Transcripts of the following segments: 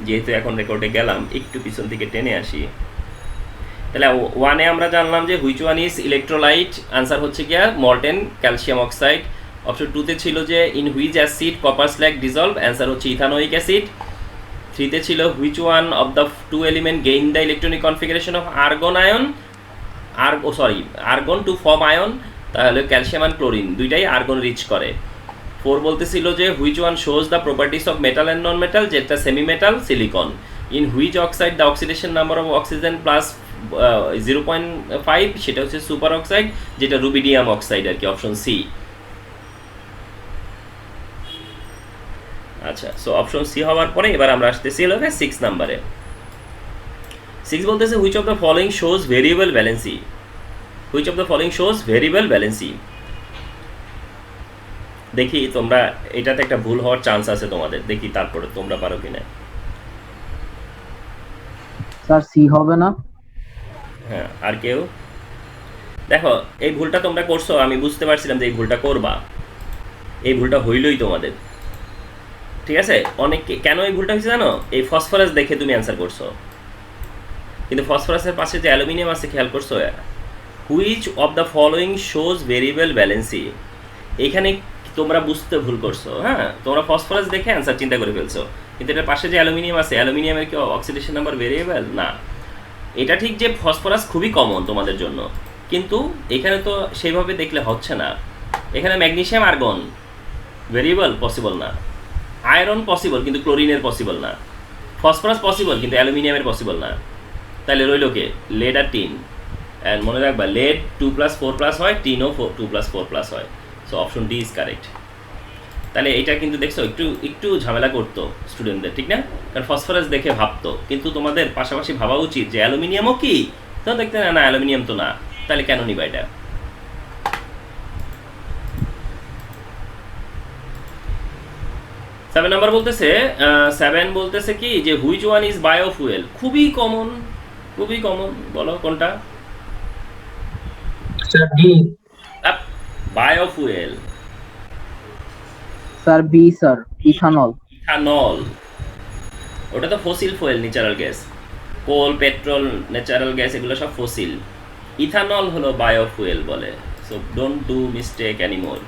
যেহেতু এখন রেকর্ডে গেলাম একটু পিছন থেকে টেনে আসি। তাহলে ওয়ানে আমরা জানলাম যে which one is electrolyte, answer হচ্ছে গিয়া মল্টেন ক্যালসিয়াম অক্সাইড। অপশন টুতে ছিল যে in which acid copper slag dissolve, answer হচ্ছে ইথানোইক অ্যাসিড। থ্রিতে ছিল which one of the two element gain the electronic configuration of argon ion, argon to form ion, তাহলে calcium and chlorine দুইটাই argon reach করে। Four বলতেছিল যে which one shows the properties of metal and non metal, যেটা semi metal silicon. In which oxide the oxidation number of oxygen plus 0.5, সেটা হচ্ছে super oxide, যেটা rubidium oxide আর কি, অপশন সি। আচ্ছা, সো অপশন সি হওয়ার পরে এবার আমরা আসতেছি হলো 6 নাম্বারে। 6 বলতেছে which of the following shows variable valency, which of the following shows variable valency. দেখি তোমরা এটাতে একটা ভুল হওয়ার চান্স আছে তোমাদের, দেখি তারপরে তোমরা পারো কিনা। স্যার সি হবে না? হ্যাঁ, আর কেউ? দেখো এই ভুলটা তোমরা করছো, আমি বুঝতে পারছিলাম যে এই ভুলটা করবা, এই ভুলটা হইলই তোমাদের, ঠিক আছে। অনেকে কেন এই ভুলটা হয়েছে জানো, এই ফসফরাস দেখে তুমি অ্যান্সার করছো, কিন্তু ফসফরাসের পাশে যে অ্যালুমিনিয়াম আছে খেয়াল করছো, which of the following shows variable valency, এইখানে তোমরা বুঝতে ভুল করছো। হ্যাঁ, তোমরা ফসফরাস দেখে অ্যান্সার চিন্তা করে ফেলছো, কিন্তু এটার পাশে যে অ্যালুমিনিয়াম আছে, অ্যালুমিনিয়ামের কি অক্সিডেশন নাম্বার ভেরিয়েবল না। এটা ঠিক যে ফসফরাস খুবই কমন তোমাদের জন্য, কিন্তু এখানে তো সেইভাবে দেখলে হচ্ছে না। এখানে ম্যাগনেসিয়াম আর্গন ভেরিয়েবল পসিবল না, আয়রন পসিবল কিন্তু ক্লোরিনের পসিবল না, ফসফরাস পসিবল কিন্তু অ্যালুমিনিয়ামের পসিবল না। তাহলে রইল কে, লেড আর টিন। অ্যান্ড মনে রাখবা লেড 2+4+ হয়, টিনও 2+4+ হয়। So option D is correct. তাহলে এটা কিন্তু দেখছো একটু একটু ঝামেলা করতো স্টুডেন্টদের, ঠিক না? কারণ ফসফরাস দেখে ভাবতো, কিন্তু তোমাদের পাশাপাশি ভাবা উচিত যে অ্যালুমিনিয়ামও কি, তো দেখতে না অ্যালুমিনিয়াম তো না, তাহলে কেন নিবা এটা। 7 নাম্বার বলতেছে, 7 বলতেছে কি যে হুইচ ওয়ান ইজ বায়োফুয়েল, খুবই কমন, খুবই কমন, বলো কোনটা? Sir D. Biofuel, sir B sir, ethanol. Ethanol, ওটা তো fossil fuel, natural gas, coal petrol natural gas এগুলো সব ফসিল, ইথানল হলো বায়োফুয়েল বলে। So don't do mistake anymore.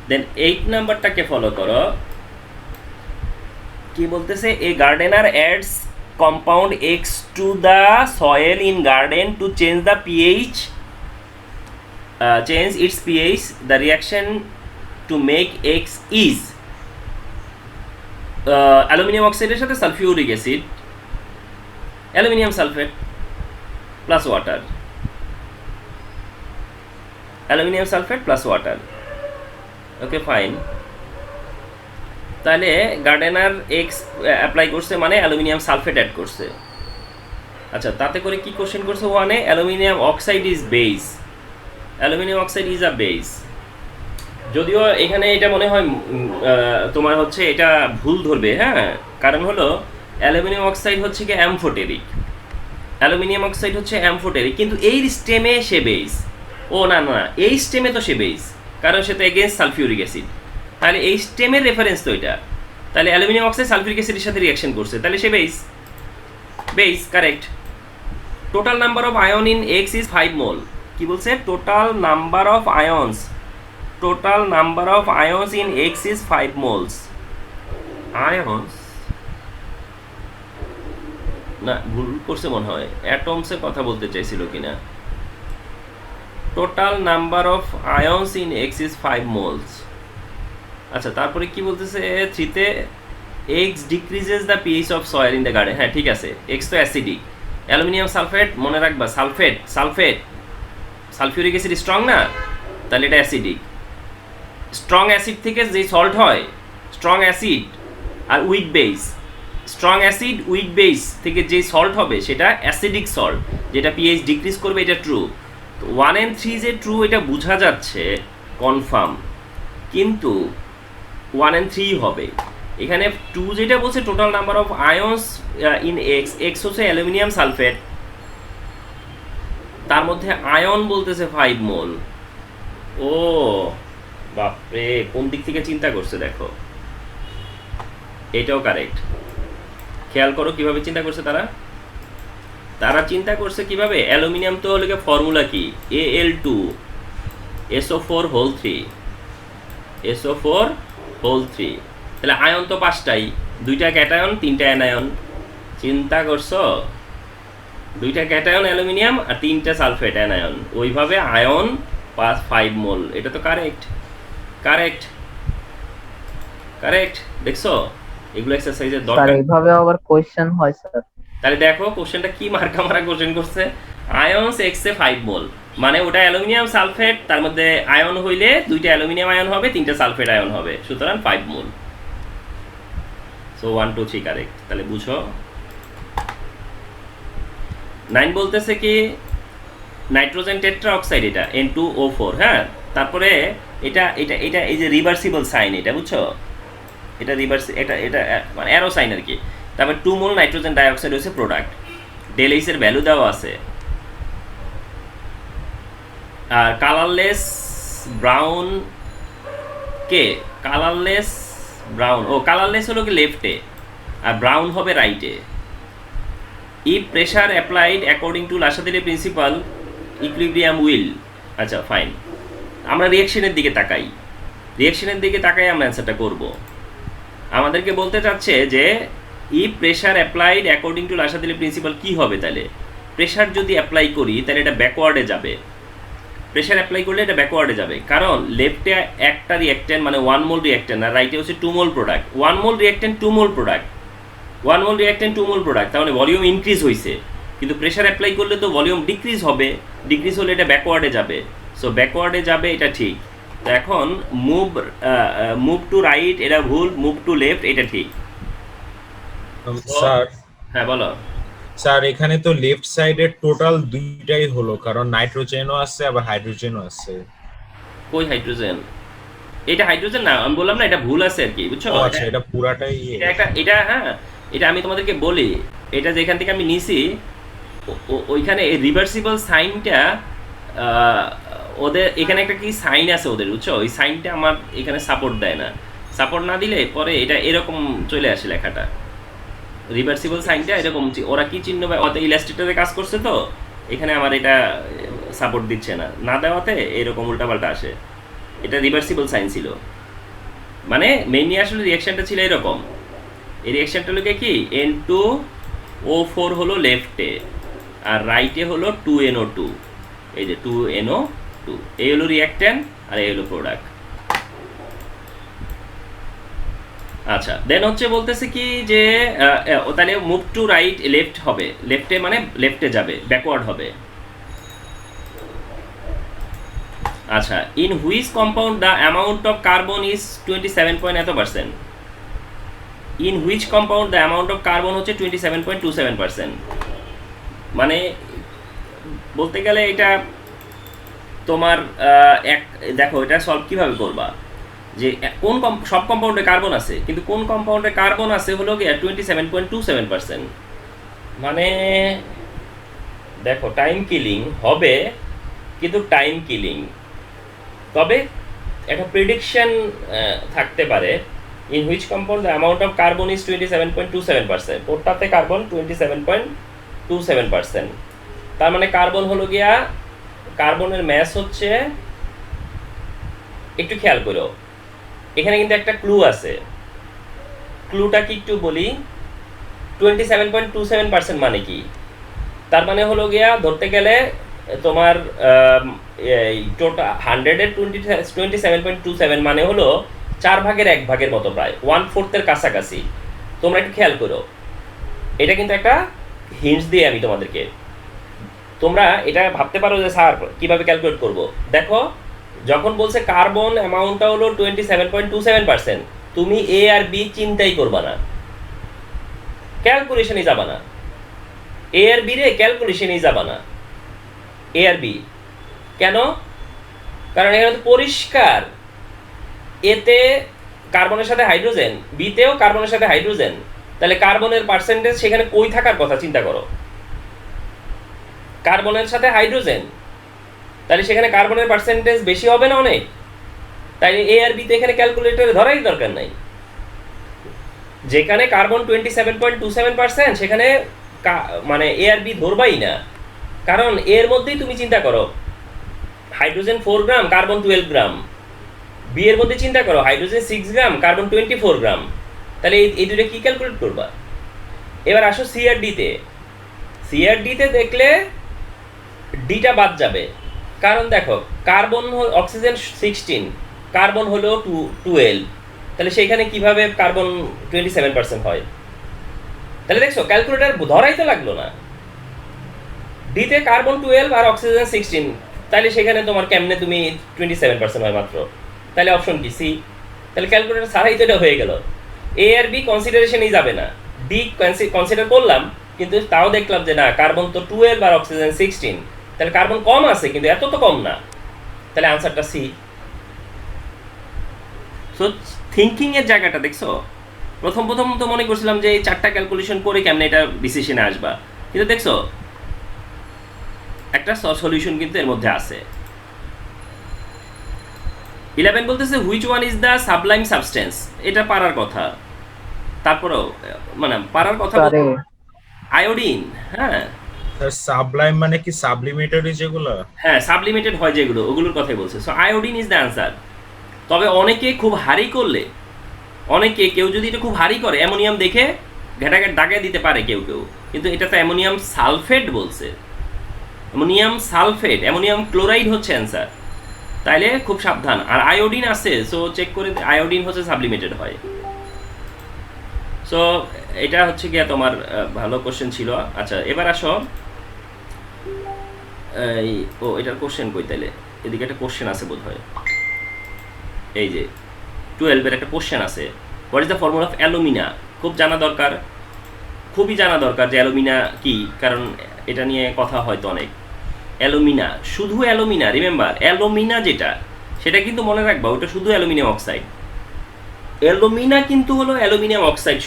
Then 8 নাম্বারটাকে ফলো করো, কি বলতেছে, a gardener adds compound X to the soil in garden to change the pH, change its pH, the reaction to make x is aluminium অক্সাইডের সাথে sulphuric acid, aluminium sulphate plus water, aluminium sulphate plus water. Okay fine, তাহলে gardener x apply করছে মানে aluminium sulphate add করছে। আচ্ছা, তাতে করে কি কোশ্চেন করছে ওয়ানে, aluminium oxide is base, aluminium oxide is a base. যদিও এখানে এটা মনে হয় তোমার হচ্ছে এটা ভুল ধরবে, হ্যাঁ, কারণ হলো অ্যালুমিনিয়াম অক্সাইড হচ্ছে কি অ্যামফোটেরিক, অ্যালুমিনিয়াম অক্সাইড হচ্ছে অ্যামফোটেরিক, কিন্তু এই স্টেমে সে বেস। ও না না, এই স্টেমে তো সে বেস, কারণ সে তো এগেনস্ট সালফিউরিক অ্যাসিড, তাহলে এই স্টেমের রেফারেন্স তো এটা, তাহলে অ্যালুমিনিয়াম অক্সাইড সালফিউরিক অ্যাসিডের সাথে রিয়াকশন করছে, তাহলে সে base, base correct. Total number of ion in X is 5 mole, কি বলছে, total number of ions, total number of ions in X is 5 moles. Ions না, ভুল করছে মনে হয়, অ্যাটমসে কথা বলতে চাইছিল কিনা। Total number of ions in X is 5 moles. আচ্ছা, তারপরে কি বলতেছে 3তে, X decreases the pH of soil in the garden, হ্যাঁ ঠিক আছে, এক্স তো অ্যাসিডিক, অ্যালুমিনিয়াম সালফেট মনে রাখবা, sulphate sulphate sulphuric acid strong না, তাহলে এটা অ্যাসিডিক। স্ট্রং অ্যাসিড থেকে যে সল্ট হয়, স্ট্রং অ্যাসিড আর weak base, strong acid weak base থেকে যে সল্ট হবে সেটা অ্যাসিডিক সল্ট, যেটা পিএইচ ডিক্রিজ করবে, এটা ট্রু। 1 and 3 যে ট্রু এটা বোঝা যাচ্ছে কনফার্ম, কিন্তু 1 and 3 হবে। এখানে 2 যেটা বলছে total number of ions in x, x হচ্ছে অ্যালুমিনিয়াম সালফেট, তার মধ্যে আয়ন বলতেছে 5 মোল। ও বাপরে, কোন দিক থেকে চিন্তা করছে দেখো। এটাও কারেক্ট। খেয়াল করো কিভাবে চিন্তা করছে তারা। তারা চিন্তা করছে কিভাবে, অ্যালুমিনিয়াম তো হলো ফর্মুলা কি, Al2 SO4 whole 3, SO4 whole 3। তাহলে আয়ন তো 5টাই, 2টা ক্যাটায়ন 3টা অ্যানায়ন। চিন্তা করছো, 2টা ক্যাটায়ন অ্যালুমিনিয়াম আর 3টা সালফেট অ্যানায়ন, ওইভাবে আয়ন 5 মোল। এটা তো কারেক্ট, কারেক্ট, কারেক্ট। দেখছো, এগুলো এক্সারসাইজের স্যার দরকার। এইভাবে আবার কোয়েশ্চেন হয় স্যার? তাহলে দেখো কোশ্চেনটা কি মার্কা মারা কোশ্চেন করছে। আয়নস এক্সে 5 মোল, মানে ওটা অ্যালুমিনিয়াম সালফেট, তার মধ্যে আয়ন হইলে 2টা অ্যালুমিনিয়াম আয়ন হবে, 3টা সালফেট আয়ন হবে, সুতরাং 5 মোল। So 1 2 3 correct. তাহলে বুঝো। 9 বলতেছে কি, নাইট্রোজেন টেট্রা অক্সাইড, এটা N2O4, হ্যাঁ। তারপরে এটা এটা এটা এই যে রিভার্সিবল সাইন, এটা বুঝছো, এটা রিভার্স, এটা এটা মানে অ্যারো সাইন আর কি। তারপর 2 মোল নাইট্রোজেন ডাইঅক্সাইড হচ্ছে প্রোডাক্ট। ডেল এইচ এর ভ্যালু দেওয়া আছে। আর কালারলেস ব্রাউন কে, কালারলেস ব্রাউন, ও কালারলেস হলো কি লেফটে, আর ব্রাউন হবে রাইটে। If pressure applied according to Le Chatelier's principle equilibrium will, আচ্ছা ফাইন। আমরা রিয়াকশনের দিকে তাকাই, রিয়াকশনের দিকে তাকাই আমরা অ্যান্সারটা করব। আমাদেরকে বলতে চাচ্ছে যে if pressure applied according to Le Chatelier's principle কি হবে, তাহলে প্রেশার যদি অ্যাপ্লাই করি তাহলে এটা ব্যাকওয়ার্ডে যাবে। প্রেশার অ্যাপ্লাই করলে এটা ব্যাকওয়ার্ডে যাবে, কারণ লেফটে একটা রিঅ্যাক্ট্যান্ট মানে 1 মোল রিঅ্যাক্ট্যান্ট, আর রাইটে হচ্ছে 2 মোল প্রোডাক্ট। 1 মোল রিঅ্যাক্ট্যান্ট 2 মোল প্রোডাক্ট, 1 মোল রিঅ্যাক্ট্যান্ট 2 মোল প্রোডাক্ট, তার মানে ভলিউম ইনক্রিজ হয়েছে। কিন্তু প্রেশার অ্যাপ্লাই করলে তো ভলিউম ডিক্রিজ হবে, ডিক্রিজ হলে এটা ব্যাকওয়ার্ডে যাবে। সো ব্যাকওয়ার্ডে যাবে, এটা ঠিক। তো এখন মুভ টু রাইট এটা ভুল, মুভ টু লেফট এটা ঠিক। স্যার, হ্যাঁ বলো। স্যার এখানে তো লেফট সাইডের টোটাল দুইটাই হলো, কারণ নাইট্রোজেনও আছে আবার হাইড্রোজেনও আছে। কই হাইড্রোজেন? এটা হাইড্রোজেন না, আমি বললাম না এটা ভুল আছে আর কি, বুঝছো। ও আচ্ছা, এটা পুরাটাই এটা একটা, এটা হ্যাঁ, এটা আমি তোমাদেরকে বলি, এটা যেখান থেকে আমি নিছি ওইখানে রিভার্সিবল সাইনটা, ওদের এখানে একটা কি সাইন আছে ওদের, বুঝছো, ওই সাইনটা আমার এখানে সাপোর্ট দেয় না। সাপোর্ট না দিলে পরে এটা এরকম চলে আসে লেখাটা, রিভার্সিবল সাইনটা এরকম। ওরা কি চিহ্ন অত ইলাস্ট্রেটরে কাজ করছে, তো এখানে আমার এটা সাপোর্ট দিচ্ছে না, না দেওয়াতে এরকম উল্টাপাল্টা আসে। এটা রিভার্সিবল সাইন ছিল, মানে মেইনলি আসলে রিয়াকশনটা ছিল এরকম। এই রিয়াকশনটা হলো কি, N2O4 হলো লেফটে, আর রাইটে হলো 2NO2, এই যে 2NO2, এই হলো রিয়াক্ট্যান্ট আর এই হলো প্রোডাক্ট। আচ্ছা, দেন হচ্ছে বলতেছে কি যে তাহলে মুভ টু রাইট লেফট হবে, লেফটে মানে লেফটে যাবে, ব্যাকওয়ার্ড হবে। আচ্ছা, in which compound the amount of carbon is 27%, in which compound the amount of carbon হচ্ছে 27.27%। মানে বলতে গেলে এটা তোমার এক, দেখো এটা সলভ কীভাবে করবা, যে কোন সব কম্পাউন্ডে কার্বন আছে, কিন্তু কোন কম্পাউন্ডে কার্বন আছে হলো গিয়ে 27.27%। মানে দেখো টাইম কিলিং হবে, কিন্তু টাইম কিলিং, তবে একটা প্রেডিকশন থাকতে পারে। In which compound the amount of carbon is 27.27%, ওটাতে কার্বন 27.27%। তার মানে কার্বন হলো গিয়া, কার্বনের ম্যাস হচ্ছে, একটু খেয়াল করো এখানে কিন্তু একটা ক্লু আছে, ক্লুটা কি একটু বলি। 27.27% মানে কি, তার মানে হলো গিয়া ধরতে গেলে তোমার টোটাল 100-এর 27.27 মানে হলো 1/4 মতো, প্রায় 1/4 কাছাকাছি। তোমরা একটু খেয়াল করো, এটা কিন্তু একটা হিন্টস দিয়ে আমি তোমাদেরকে, তোমরা এটা ভাবতে পারো যে স্যার কীভাবে ক্যালকুলেট করব। দেখো যখন বলছে কার্বন অ্যামাউন্টটা হলো 27.27%, তুমি এ আর বি চিন্তাই করবা না, ক্যালকুলেশনই যাবা না, এ আর বি রে ক্যালকুলেশনই যাবা না, এ আর বি। কেন? কারণ এখানে তো পরিষ্কার, এতে কার্বনের সাথে হাইড্রোজেন, বিতেও কার্বনের সাথে হাইড্রোজেন, তাহলে কার্বনের পার্সেন্টেজ সেখানে কই থাকার কথা চিন্তা করো, কার্বনের সাথে হাইড্রোজেন, তাহলে সেখানে কার্বনের পার্সেন্টেজ বেশি হবে না অনেক, তাই এ আর বিতে এখানে ক্যালকুলেটরে ধরাই দরকার নাই। যেখানে কার্বন 27.27%, সেখানে মানে এ আর বি ধরবাই না, কারণ এর মধ্যেই তুমি চিন্তা করো হাইড্রোজেন 4 গ্রাম, কার্বন 12 গ্রাম। বি এর মধ্যে চিন্তা করো হাইড্রোজেন 6 গ্রাম, কার্বন 24 গ্রাম। তাহলে এই দুটো কি ক্যালকুলেট করবা? এবার আসো সি আর ডিতে। সি আর ডিতে দেখলে ডিটা বাদ যাবে, কারণ দেখো কার্বন অক্সিজেন 16, কার্বন হলো 12, তাহলে সেইখানে কিভাবে কার্বন 27% হয়? তাহলে দেখছো ক্যালকুলেটর ধরাই তো লাগলো না। ডিতে কার্বন 12 আর অক্সিজেন 16, তাহলে সেখানে তোমার কেমনে তুমি 27% হয় মাত্র? তাহলে অপশন কি সি। তাহলে ক্যালকুলেটর ছাড়াই তো এটা হয়ে গেল। এ আর বি কনসিডারেশনই যাবে না, ডি কনসিডার করলাম, কিন্তু তাও দেখলাম যে না, কার্বন তো 12 আর অক্সিজেন 16, তাহলে কার্বন কম আছে কিন্তু এত তো কম না, তাহলে আনসারটা সি। সো থিঙ্কিং এর জায়গাটা দেখছো, প্রথম তো মনে করছিলাম যে এই 4টা ক্যালকুলেশন করে কেমনে এটা ডিসিশনে আসবা, কিন্তু দেখছো একটা সলিউশন কিন্তু এর মধ্যে আছে। 11 বলতেছে which one is the Sublime substance, এটা পারার কথা, তারপরেও মানে পারার কথা আয়োডিন। হ্যাঁ স্যার সাবলাইম মানে কি সাবলিমেটারি যেগুলো? হ্যাঁ, সাবলিমেটেড হয় যেগুলো, ওগুলোর কথাই বলছে। So iodine is the answer. তবে অনেকে খুব হারি করলে, কেউ যদি এটা খুব হারি করে, অ্যামোনিয়াম দেখে ঘেটাঘেট দাগে দিতে পারে কেউ, কিন্তু এটা তো অ্যামোনিয়াম সালফেট বলছে, অ্যামোনিয়াম সালফেট, অ্যামোনিয়াম ক্লোরাইড হচ্ছে অ্যান্সার। তাইলে খুব সাবধান। আর আয়োডিন আছে, সো চেক করে, আয়োডিন হচ্ছে সাবলিমেটেড হয়। সো এটা হচ্ছে গিয়া তোমার ভালো কোশ্চেন ছিল। আচ্ছা এবার আসো, এটার কোশ্চেন কই? তাইলে এদিকে একটা কোশ্চেন আছে বোধহয়, এই যে 12-এর একটা কোশ্চেন আছে, what is the formula of alumina. খুবই জানা দরকার যে অ্যালুমিনা কি, কারণ এটা নিয়ে কথা হয়তো অনেক। অ্যালুমিনা, শুধু অ্যালুমিনা, রিমেম্বার অ্যালুমিনা যেটা, সেটা কিন্তু মনে রাখবা, ওটা শুধু অ্যালুমিনিয়াম অক্সাইড। অ্যালুমিনা কিন্তু হলো অ্যালুমিনিয়াম অক্সাইড,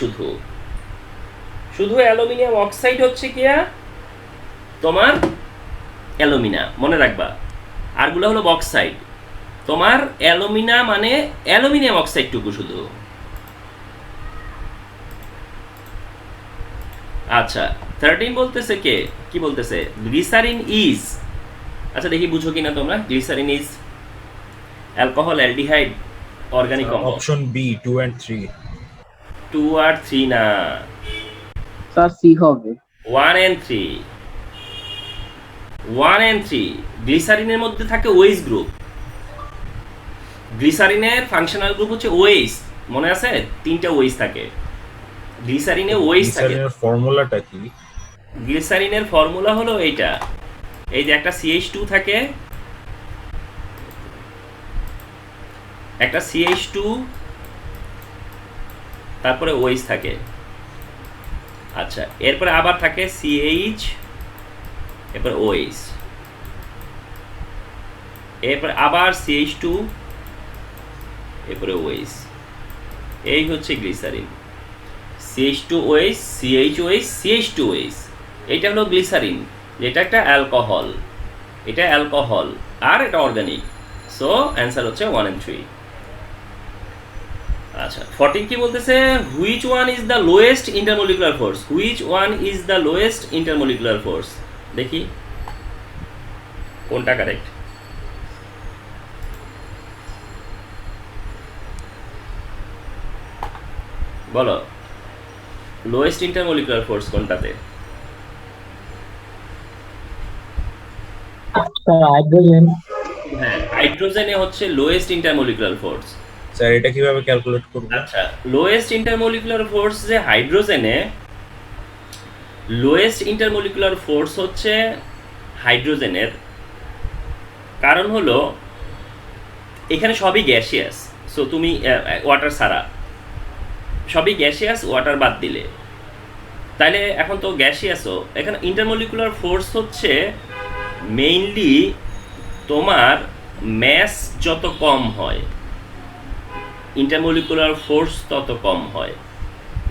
শুধু অ্যালুমিনিয়াম অক্সাইড হচ্ছে কিয়া তোমার অ্যালুমিনা, মনে রাখবা। আরগুলো হলো বক্সাইড। তোমার অ্যালুমিনা মানে অ্যালুমিনিয়াম অক্সাইডটুকু শুধু। আচ্ছা 13 বলতেছে কি বলতেছে? গ্লিসারিন ইজ, আচ্ছা দেখি বুঝো কিনা তোমরা। Glycerin is alcohol, aldehyde, organic compound. Option B 2 and 3। 2 আর 3 না স্যার, সি হবে। 1 and 3। 1 and 3 গ্লিসারিনের মধ্যে থাকে ওএইচ গ্রুপ। গ্লিসারিনের ফাংশনাল গ্রুপ হচ্ছে ওএইচ, মনে আছে? 3টা ওএইচ থাকে গ্লিসারিনে, ওএইচ থাকে। গ্লিসারিনের ফর্মুলাটা কি? গ্লিসারিনের ফর্মুলা হলো এইটা, এই যে একটা CH2 থাকে, একটা CH2, তারপরে ওএইচ থাকে। আচ্ছা এরপরে আবার থাকে CH, এরপরে OH, এরপরে আবার CH2, এরপরে OH। এই হচ্ছে গ্লিসারিন। CH2OH, CHOH, CH2OH, এইটা হলো গ্লিসারিন, যেটা একটা অ্যালকোহল, এটা অ্যালকোহল আর এটা অর্গানিক। সো অ্যান্সার হচ্ছে 1 and 3। আচ্ছা 14 কি বলতেছে? Which one is the lowest intermolecular force, which one is the lowest intermolecular force, দেখি কোনটা কারেক্ট। বলো লোয়েস্ট ইন্টারমলিকুলার ফোর্স কোনটাতে? হাইড্রোজেন। হ্যাঁ, হাইড্রোজেনে হচ্ছে লোয়েস্ট ইন্টারমলিকুলার ফোর্স। স্যার এটা কিভাবে ক্যালকুলেট করব? আচ্ছা লোয়েস্ট ইন্টারমলিকুলার ফোর্স যে হাইড্রোজেনে, লোয়েস্ট ইন্টারমলিকুলার ফোর্স হচ্ছে হাইড্রোজেনের, কারণ হলো এখানে সবই গ্যাসিয়াস। সো তুমি ওয়াটার ছাড়া সবই গ্যাসিয়াস, ওয়াটার বাদ দিলে, তাইলে এখন তো গ্যাসিয়াসও। এখানে ইন্টারমলিকুলার ফোর্স হচ্ছে মেইনলি তোমার ম্যাস যত কম হয়, ইন্টারমলিকুলার ফোর্স তত কম হয়,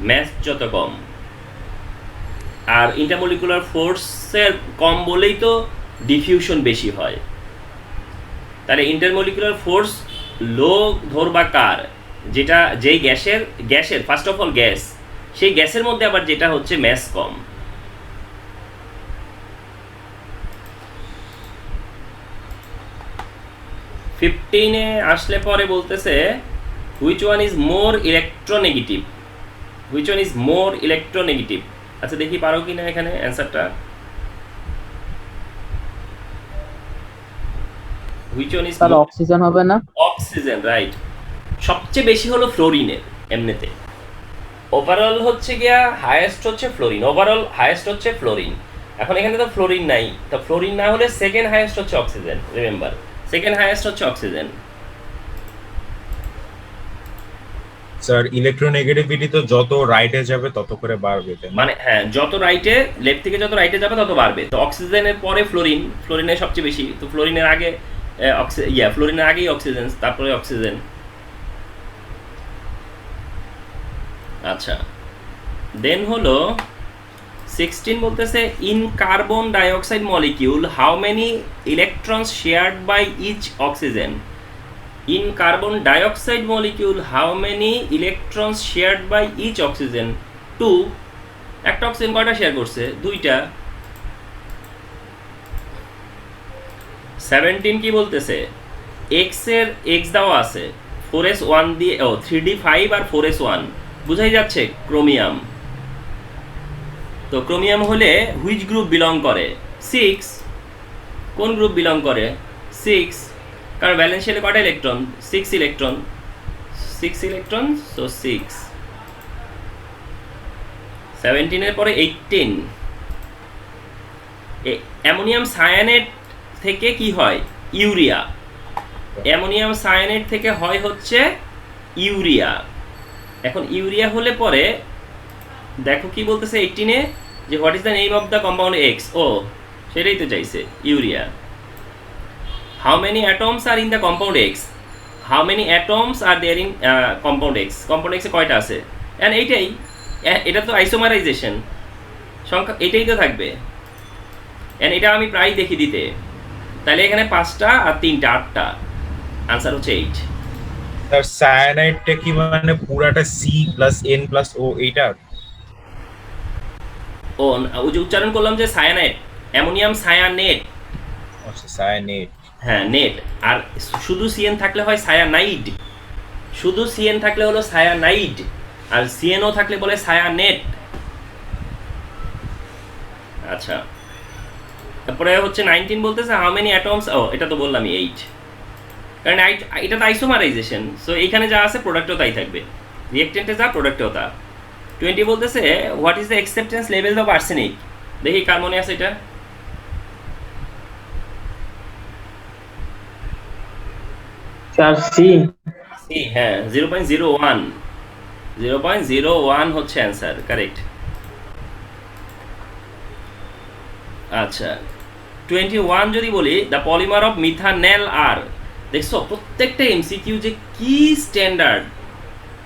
ম্যাস যত কম। আর ইন্টারমলিকুলার ফোর্সের কম বলেই তো ডিফিউশন বেশি হয়। তাহলে ইন্টারমলিকুলার ফোর্স লো ধরবা কার, যেটা যেই গ্যাসের ফার্স্ট অফ অল সেই গ্যাসের মধ্যে আবার যেটা হচ্ছে ম্যাস কম। ফিফটিনে আসলে পরে বলতেছে which one is more electronegative, which one is more electronegative. আচ্ছা দেখি পারো কি না এখানে অ্যান্সারটা। Which one is sir oxygen হবে না? Oxygen, right. সবচেয়ে বেশি হলো ফ্লোরিনের এমনিতে। ওভারঅল হচ্ছে গিয়া হায়েস্ট হচ্ছে ফ্লোরিন, ওভারঅল হায়েস্ট হচ্ছে ফ্লোরিন। এখন এখানে তো ফ্লোরিন নাই, তো ফ্লোরিন না হলে সেকেন্ড হায়েস্ট হচ্ছে অক্সিজেন, রিমেম্বার সেকেন্ড হায়েস্ট হচ্ছে অক্সিজেন। স্যার ইলেকট্রোনেগেটিভিটি তো যত রাইটে যাবে তত করে বাড়বে, তাই না? মানে হ্যাঁ, যত রাইটে, লেফট থেকে যত রাইটে যাবে তত বাড়বে। তো অক্সিজেনের পরে ফ্লোরিন, ফ্লোরিনের সবচেয়ে বেশি, তো ফ্লোরিনের আগে ফ্লোরিনের আগেই অক্সিজেন, তারপরে অক্সিজেন। আচ্ছা দেন হলো 16 বলতেছে in carbon dioxide molecule how many electrons shared by each oxygen. In carbon dioxide molecule how many electrons shared by each oxygen. 2। একটা অক্সিজেন কয়টা শেয়ার করছে? 2টা। 17 কি বলতেছে? এক্স এর এক্স দেওয়া আছে, 4s1 দিয়ে 3d5 আর 4s1 বুঝাই যাচ্ছে ক্রোমিয়াম। তো ক্রোমিয়াম হলে হুইচ গ্রুপ বিলং করে? 6। কোন গ্রুপ বিলং করে? 6, কারণ ভ্যালেন্সিয়ালে কয়টা ইলেকট্রন? 6 electron, 6 electron, so 6। 17 এর পরে 18। অ্যামোনিয়াম সায়ানেট থেকে কি হয়? ইউরিয়া। অ্যামোনিয়াম সায়ানেট থেকে হয় হচ্ছে ইউরিয়া। এখন ইউরিয়া হলে পরে দেখো কি বলতেছে 18-এ, যে what is the name of the compound X. ও সেটাই তো চাইছে, urea. How many atoms are in the compound X, how many atoms are there in compound X. Compound এক্সে কয়টা আছে? অ্যান্ড এইটাই, এটা তো আইসোমারাইজেশন সংখ্যা, এটাই তো থাকবে। অ্যান্ড এটা আমি প্রায় দেখি দিতে, তাহলে এখানে 5টা আর 3টা 8টা, আনসার হচ্ছে 8। স্যার সায়ানাইডটা কি মানে পুরাটা C+N+O এইটা? ও ওই যে উচ্চারণ করলাম যে সায়ানাইড, অ্যামোনিয়াম সায়ানেট। আচ্ছা সায়ানাইড। হ্যাঁ নেট। আর শুধু সিএন থাকলে হয় সায়ানাইড, শুধু সিএন থাকলে হলো সায়ানাইড, আর সিএনও থাকলে বলে সায়ানেট। আচ্ছা তারপরে হচ্ছে 19 বলতেছে হাউ মেনি অ্যাটমস। ও এটা তো বললাম 8, কারণ এটা তো আইসোমারাইজেশন, সো এখানে যা আছে প্রোডাক্টেও তাই থাকবে, রিয়েক্টেন্টে যা প্রোডাক্টেও তা। 20 বলতেছে what is the acceptance level of arsenic. দেখি কার মনে আছে এটা। Sir C. সি, হ্যাঁ 0.01, 0.01 হচ্ছে অ্যান্সার, কারেক্ট। আচ্ছা 21 যদি বলি the polymer of methanal are. দেখছো প্রত্যেকটা এমসিকিউ যে কি standard.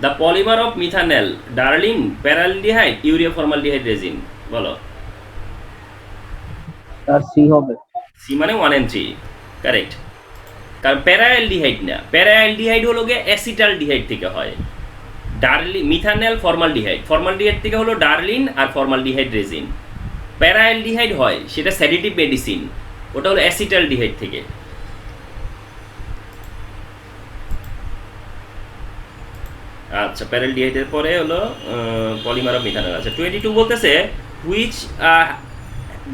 The polymer of methanal, Delrin, paraldehyde, urea formaldehyde resin. বলো। স্যার সি হবে। সি মানে 1 and 3, কারেক্ট। কারণ প্যারালডিহাইড না, প্যারালডিহাইড হলো গিয়ে অ্যাসিটালডিহাইড থেকে হয়। ডার্লিন, মিথানেল, ফর্মালডিহাইড, ফর্মালডিহাইড থেকে হলো ডার্লিন আর ফর্মালডিহাইড রেজিন। প্যারালডিহাইড হয় সেটা সেডেটিভ মেডিসিন, ওটা হলো অ্যাসিটালডিহাইড থেকে। আচ্ছা প্যারালডিহাইডের পরে হলো পলিমার অফ মিথানল। আচ্ছা 22 বলতেছে which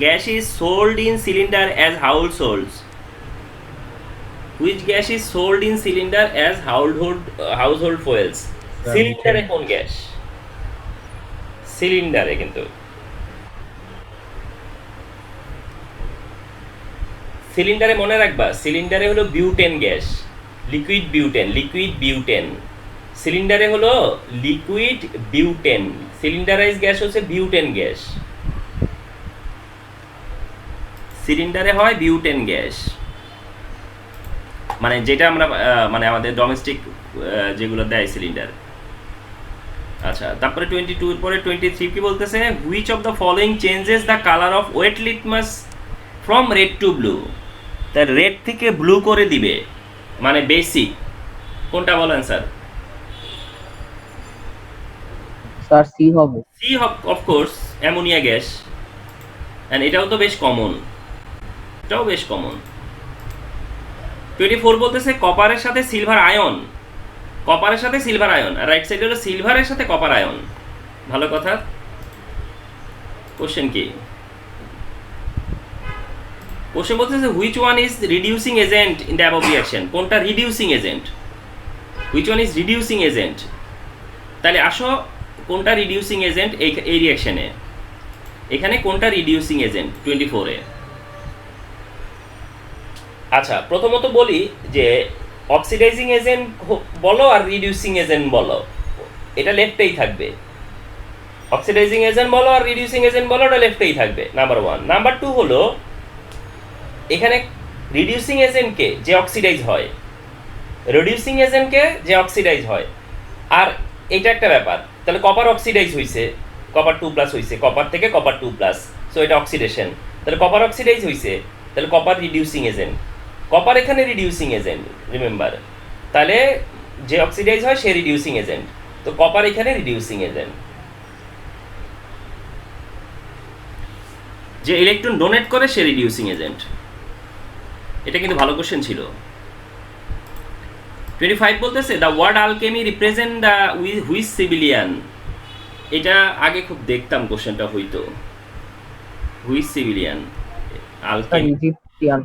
gas is sold in cylinder as households. Which gas is sold in cylinder as household fuels. সিলিন্ডারে কোন গ্যাস? সিলিন্ডারে, কিন্তু সিলিন্ডারে মনে রাখবা, সিলিন্ডারে হলো butane gas, liquid butane, liquid butane. সিলিন্ডারে হলো লিকুইড বিউটেন, সিলিন্ডারাইজ গ্যাস হচ্ছে বিউটেন গ্যাস, সিলিন্ডারে হয় বিউটেন গ্যাস, মানে যেটা আমরা মানে আমাদের ডোমেস্টিক যেগুলো দেয় সিলিন্ডার। আচ্ছা তারপরে 22 এর পরে 23 কি বলতেছে which of the following changes the colour of wet litmus from red to blue. তার রেড থেকে ব্লু করে দিবে, মানে বেসিক। কোনটা বলেন স্যার? স্যার সি হবে। C of course ammonia gas, and এটাও তো বেশ কমন, এটাও বেশ কমন। 24 বলতেছে কপারের সাথে সিলভার আয়ন, কপারের সাথে সিলভার আয়ন, আর রাইট সাইডে হলো সিলভারের সাথে কপার আয়ন। ভালো কথা। কোশ্চেন কি? কোশ্চেন বলতেছে which one is reducing agent in the above reaction, কোনটা reducing agent, which one is reducing agent. তাহলে আসো কোনটা রিডিউসিং এজেন্ট এই রিঅ্যাকশনে, এখানে কোনটা রিডিউসিং এজেন্ট 24-এ। আচ্ছা প্রথমত বলি যে অক্সিডাইজিং এজেন্ট বলো আর রিডিউসিং এজেন্ট বলো, এটা লেফটেই থাকবে। অক্সিডাইজিং এজেন্ট বলো আর রিডিউসিং এজেন্ট বলো, এটা লেফটেই থাকবে, নাম্বার 1। নাম্বার 2 হলো এখানে রিডিউসিং এজেন্টকে যে অক্সিডাইজ হয়, রিডিউসিং এজেন্টকে যে অক্সিডাইজ হয়, আর এটা একটা ব্যাপার। তাহলে কপার অক্সিডাইজ হয়েছে, কপার 2+ হয়েছে, কপার থেকে কপার 2+, সো এটা অক্সিডেশন। তাহলে কপার অক্সিডাইজ হয়েছে, তাহলে কপার রিডিউসিং এজেন্ট, কপার এখানে রিডিউসিং এজেন্ট, রিমেম্বার। তাহলে যে অক্সিডাইজ হয় সে রিডিউসিং এজেন্ট, তো কপার এখানে রিডিউসিং এজেন্ট। যে ইলেকট্রন ডোনেট করে সে রিডিউসিং এজেন্ট। এটা কিন্তু ভালো কোশ্চেন ছিল। 25 বলতেছে the word alchemy represent the which civilian. এটা আগে খুব দেখতাম কোশ্চেনটা হইতো, which civilian sir alchemy. Egyptian.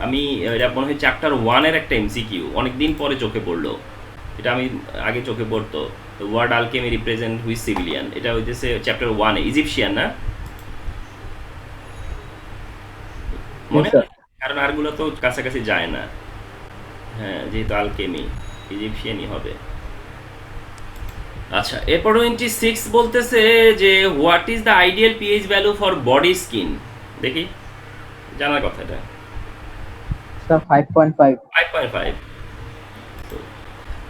আমি এটা মনে হয় চ্যাপ্টার 1-এর একটা এমসিকিউ, অনেকদিন পরে চোখে পড়লো। এটা আমি আগে চোখে পড়তো, word alchemy represent which civilian, এটা হইতেছে চ্যাপ্টার 1-এ, ইজিপশিয়ান না মনে হয়, কারণ আরগুলো তো কাছাকাছি যায় না। হ্যাঁ যেহেতু আলকেমি, ইজিপশিয়ানই হবে। আচ্ছা এরপর 26 বলতেছে যে what is the ideal pH value for body skin, দেখি জানার কথা এটা। স্যার 5.5। 5.5।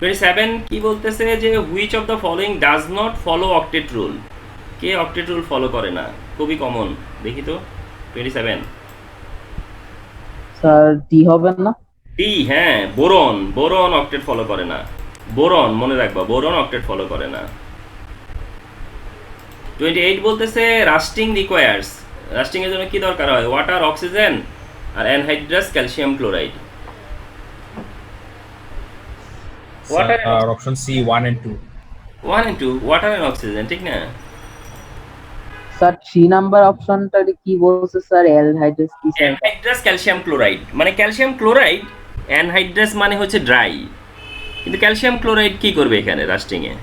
27 কি বলতেছে যে which of the following does not follow octet rule, K octet rule follow করে না, খুবই কমন, দেখি তো 27। স্যার ডি হবে না? ডি, হ্যাঁ বোরন, বোরন অক্টেট ফলো করে না, বোরন মনে রাখবা, বোরন অক্টেট ফলো করে না। 28 বলতেছে রাস্টিং রিকোয়ার্স, রাস্টিং এর জন্য কি দরকার হয়, ওয়াটার, অক্সিজেন আর অ্যানহাইড্রাস ক্যালসিয়াম ক্লোরাইড। ওয়াটার আর option C 1 and 2। 1 and 2 water and oxygen, ঠিক না? স্যার 3 নাম্বার অপশনটা কি বলছে স্যার? অ্যালহাইড্রাস কি স্যার? অ্যানহাইড্রাস ক্যালসিয়াম ক্লোরাইড, মানে ক্যালসিয়াম ক্লোরাইড, অ্যানহাইড্রাস মানে হচ্ছে ড্রাই, কিন্তু ক্যালসিয়াম ক্লোরাইড কি করবে এখানে রাস্টিং এ?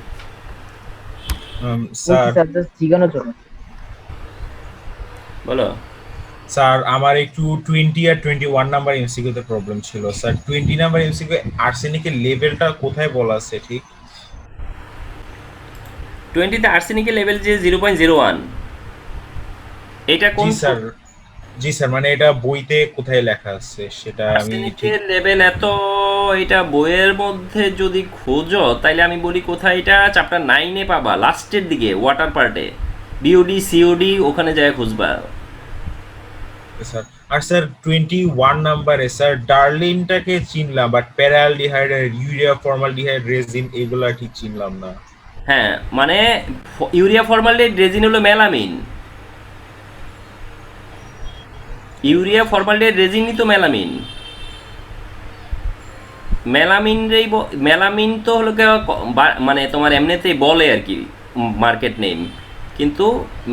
স্যার স্যার জাস্ট জিজ্ঞানোর জন্য। বলো। স্যার আমার একটু 20 আর 21 নাম্বার এমসিকিউ তে প্রবলেম ছিল স্যার। 20 নাম্বার এমসিকিউ আর্সেনিকের লেভেলটা কোথায় বলা আছে ঠিক? 20 তে আর্সেনিকের লেভেল যে 0.01, এটা কোন? জি স্যার মানে এটা বইতে কোথায় লেখা আছে সেটা আমি ঠিক। আর্সেনিকের লেভেল এত, এটা বইয়ের মধ্যে যদি খোঁজো তাইলে আমি বলি কোথায়, এটা চ্যাপ্টার 9-এ পাবা, লাস্টের দিকে ওয়াটার পার্টে, বিওডি সিওডি, ওখানে যায় খুঁজবা। স্যার আর স্যার 21 নাম্বারে স্যার ডার্লিনটাকে চিনলাম, বাট প্যারালডিহাইড আর ইউরিয়া ফর্মালডিহাইড রেজিন এগুলা ঠিক চিনলাম না। হ্যাঁ মানে ইউরিয়া ফর্মালডিহাইড রেজিন হলো মেলামিন, ইউরিয়া ফর্মালডিহাইড রেজিনই তো মেলামিন। মেলামিন তো হলো মানে তোমার এমনিতেই বলে আর কি মার্কেট নেম, কিন্তু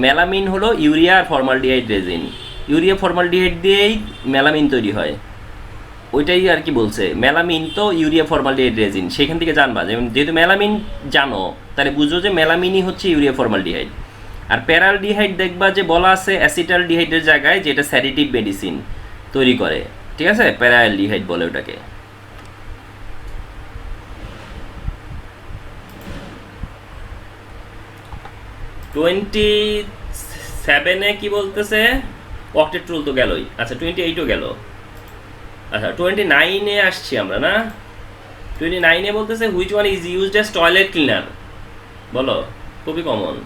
মেলামিন হলো ইউরিয়া আর ফর্মালডিহাইড রেজিন, ইউরিয়া ফর্মালডিহাইড দিয়েই মেলামিন তৈরি হয়, ওইটাই আর কি বলছে। মেলামিন তো ইউরিয়া ফর্মালডিহাইড রেজিন, সেখান থেকে জানবা, যেহেতু মেলামিন জানো তাহলে বুঝো যে মেলামিনই হচ্ছে ইউরিয়া ফর্মালডিহাইড। আর প্যারালডিহাইড দেখবা যে বলা আছে অ্যাসিটালডিহাইডের জায়গায়, যেটা স্যাডিটিভ মেডিসিন তৈরি করে, ঠিক আছে, প্যারালডিহাইড বলে ওটাকে। টোয়েন্টি সেভেনে কি বলতেছে, অক্টেট রুল তো গেলই, আচ্ছা 28ও গেল। আচ্ছা 29-এ আসছি আমরা না, 29-এ বলতেছে which one is used as toilet cleaner, বলো, খুবই common,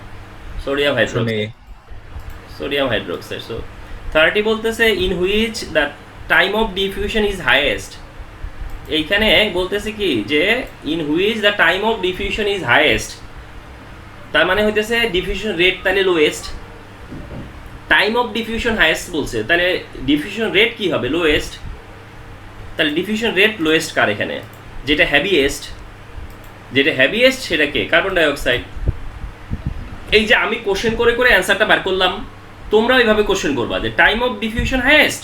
sodium hydroxide, sodium hydroxide. So 30 বলতেছে in which the time of diffusion is highest, এইখানে বলতেছে কি যে in which the time of diffusion is highest, তার মানে হইতেছে ডিফিউশন রেট তাহলে lowest, time of diffusion highest বলছে, তাহলে ডিফিউশন রেট কি হবে? লোয়েস্ট। তাহলে ডিফিউশন রেট লোয়েস্ট কার এখানে? যেটা হ্যাভিয়েস্ট, যেটা হ্যাভিয়েস্ট সেটা কে? Carbon dioxide. এই যে আমি কোশ্চেন করে করে অ্যান্সারটা বার করলাম, তোমরা ওইভাবে কোশ্চেন করবা যে টাইম অফ ডিফিউশন হাইয়েস্ট,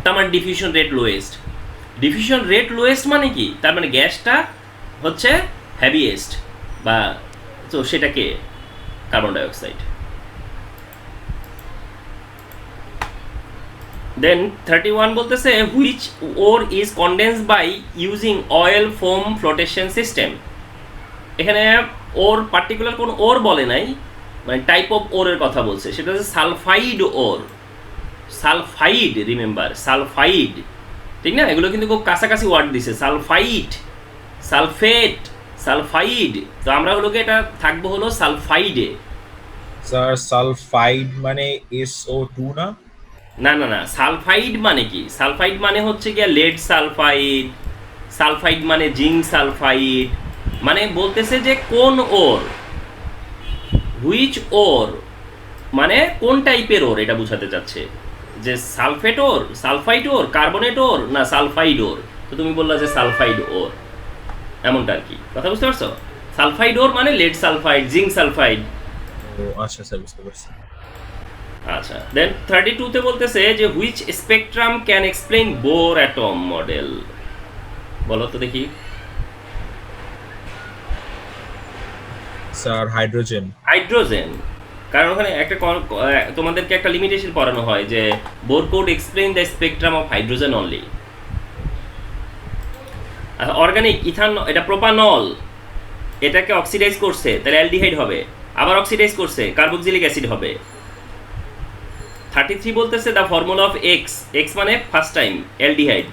তার মানে diffusion rate lowest. Diffusion rate lowest মানে কি? তার মানে গ্যাসটা হচ্ছে হ্যাভিয়েস্ট, বা তো সেটাকে কার্বন ডাইঅক্সাইড। দেন 31 বলতেছে which ore is condense by using oil foam flotation system. এখানে ওর পার্টিকুলার কোন ওর বলে নাই, মানে টাইপ অফ ওরের কথা বলছে, সেটা হচ্ছে সালফাইড ওর। সালফাইড, রিমেম্বার সালফাইড, ঠিক না? এগুলো কিন্তু খুব কাছাকাছি ওয়ার্ড দিছে, সালফাইড, সালফেট, সালফাইড। তো আমরা হলো এটা থাকবো হলো সালফাইডে। স্যার সালফাইড মানে SO2 না? না না না, সালফাইড মানে কি? সালফাইড মানে হচ্ছে গিয়া লেড সালফাইড, সালফাইড মানে জিঙ্ক সালফাইড, মানে বলতেছে যে কোন ওর, হুইচ ওর মানে কোন টাইপের ওর, এটা বোঝাতে চাচ্ছে যে সালফেট ওর, সালফাইড ওর, কার্বনেট ওর, না সালফাইড ওর। তো তুমি বললা যে সালফাইড ওর, এমনটা আর কি, কথা বুঝতে পারছো? সালফাইড ওর মানে লেড সালফাইড, জিঙ্ক সালফাইড। ও আচ্ছা স্যার, বুঝতে পারছি। আচ্ছা, দেন 32 তে বলতেছে যে which spectrum can explain Bohr atom model. বলো তো দেখি। Sir hydrogen. হাইড্রোজেন, কারণ ওখানে একটা তোমাদেরকে একটা লিমিটেশন পড়ানো হয় যে Bohr could explain the spectrum of hydrogen only. Organic ethane, এটা প্রোপানল, এটাকে অক্সিডাইজ করছে তাহলে অ্যালডিহাইড হবে, আবার অক্সিডাইজ করছে কার্বক্সিলিক অ্যাসিড হবে। 33 বলতেছে the formula of X, X মানে ফার্স্ট টাইম অ্যালডিহাইড,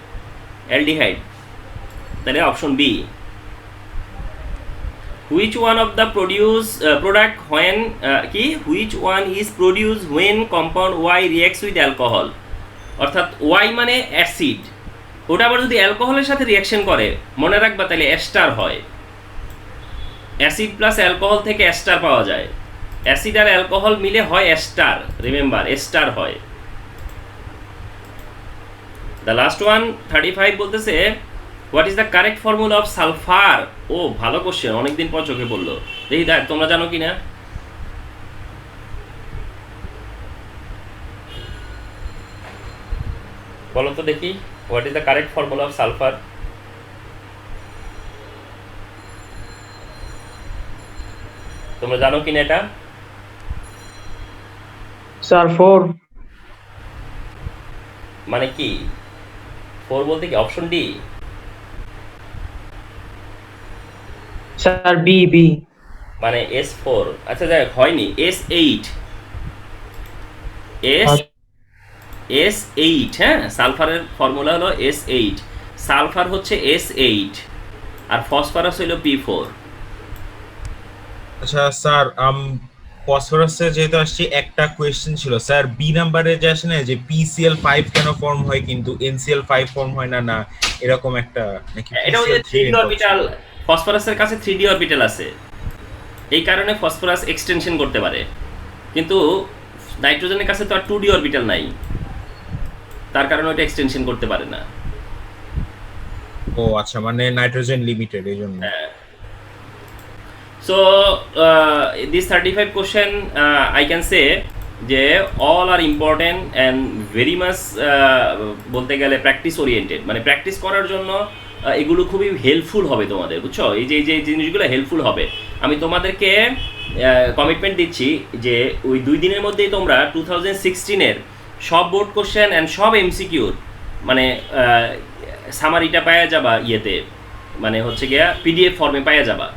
অ্যালডিহাইড, তাহলে option B. Which one of the product when কি, which one is produce when compound Y reacts with alcohol, অর্থাৎ Y মানে acid, ওটা আবার যদি অ্যালকোহলের সাথে রিয়াকশন করে মনে রাখবা তাহলে এস্টার হয়। অ্যাসিড প্লাস অ্যালকোহল থেকে এস্টার পাওয়া যায়, অ্যাসিড আর অ্যালকোহল মিলে হয় এস্টার, রিমেম্বার এস্টার হয়। দ্য লাস্ট ওয়ান 35 বলতেছে what is the correct formula of sulphur. ও ভালো কোশ্চেন, অনেকদিন পর চোখে পড়লো, দেখি তোমরা জানো কি না? বলো তো দেখি, what is the correct formula of sulphur? তোমরা জানো কি না এটা? স্যার 4। মানে কি 4 বলতে কি? Option D? Sir B, B মানে S4। আচ্ছা যাই হোক, হয়নি, S8, S8, হ্যাঁ, সালফারের ফর্মুলা হলো S8, সালফার হচ্ছে S8 আর ফসফরাস হলো P4। আচ্ছা স্যার, ফসফরাসে যেহেতু আসছে, একটা কোয়েশ্চেন ছিল স্যার, বি নাম্বারে যে আসে না যে PCl5 কেন ফর্ম হয় কিন্তু NCl5 ফর্ম হয় না, না এরকম একটা নাকি? এটা ওই যে 3D অরবিটাল, ফসফরাসের কাছে 3D অরবিটাল আছে, এই কারণে ফসফরাস এক্সটেনশন করতে পারে, কিন্তু নাইট্রোজেনের কাছে তো আর 2D অরবিটাল নাই, তার কারণে ওটা এক্সটেনশন করতে পারে না। ও আচ্ছা, মানে নাইট্রোজেন লিমিটেড এই জন্য। হ্যাঁ। So this 35 question I can say যে all are important and very much বলতে গেলে প্র্যাকটিস ওরিয়েন্টেড, মানে প্র্যাকটিস করার জন্য এগুলো খুবই হেল্পফুল হবে তোমাদের, বুঝছো? এই যে জিনিসগুলো হেল্পফুল হবে। আমি তোমাদেরকে কমিটমেন্ট দিচ্ছি যে ওই 2 দিনের মধ্যেই তোমরা 2016-এর সব বোর্ড কোশ্চেন অ্যান্ড সব এমসিকিউর মানে সামারিটা পাওয়া যাবা, ইয়েতে মানে হচ্ছে গিয়া PDF ফর্মে পাওয়া যাবা।